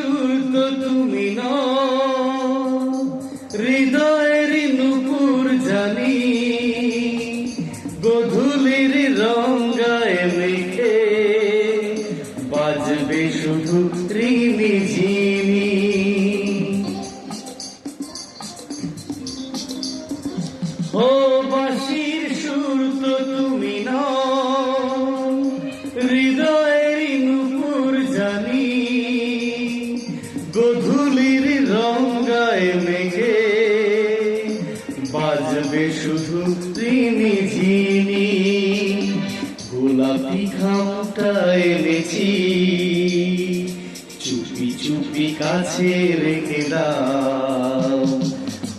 সুর তো তুমি নও, হৃদয়ের নূপুর জানি, গধূলির রং গায়ে মেখে বাজবে শুধু রিমিঝিমি। ও বাঁশির সুর তো তুমি নও, হৃদয়ের নূপুর জানি, গধূলির রং গায়ে মেঘে বাজবে শুধু রিমিঝিমি। গোলাপি খামটা এনেছি, চুপি চুপি কাছে রেখে দাও।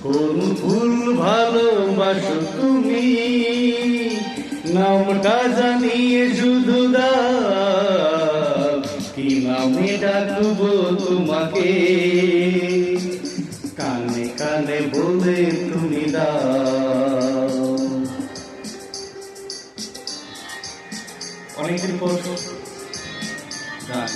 কোন ফুল ভালোবাসো তুমি, নামটা জানিয়ে শুধু দাও। কি নামে ডাকবো তোমাকে, কানে কানে বলে তুমি দাও। অনেকদিন পর গান।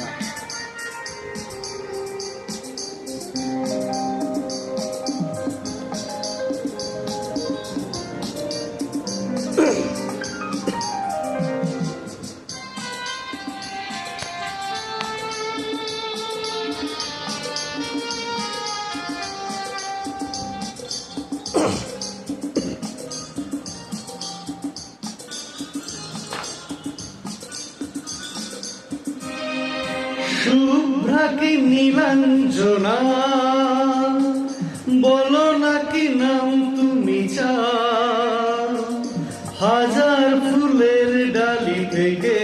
শুভ্রা কি নীলাঞ্জনা, বলো নাকি নাম তুমি চাও। হাজার ফুলের ডালি থেকে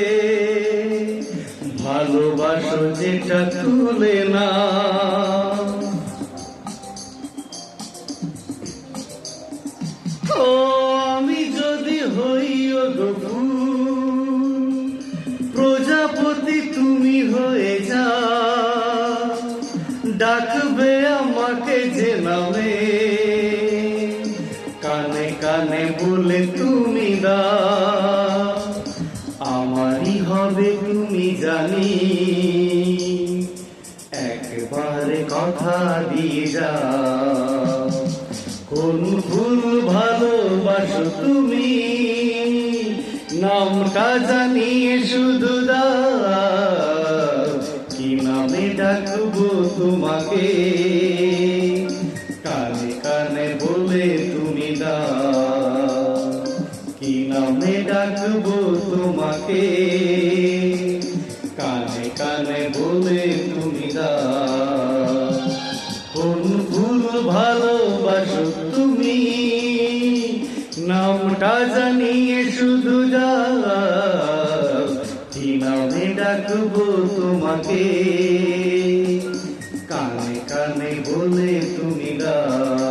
ভালোবাসো যেটা তুলে না। ও আমি যদি হই গো ফুল, প্রজাপতি তুমি হয়ে যাও। ডাকবে আমাকে যে নামে, কানে কানে বলে তুমি দাও। আমারই হবে তুমি জানি, একবারে কথা দিয়ে যাও। কোন ফুল ভালোবাসো তুমি, নামটা জানিয়ে শুধু দাও। কি নামে ডাকবো তোমাকে, কানে কানে বলে তুমি দাও। কি নামে ডাকবো তোমাকে, কানে কানে বলে তুমি দাও। কোন ফুল ভালোবাসো তুমি, নামটা জানিয়ে শুধু যাও। কি নামে ডাকবো তোমাকে, কানে কানে বলে তুমি দাও।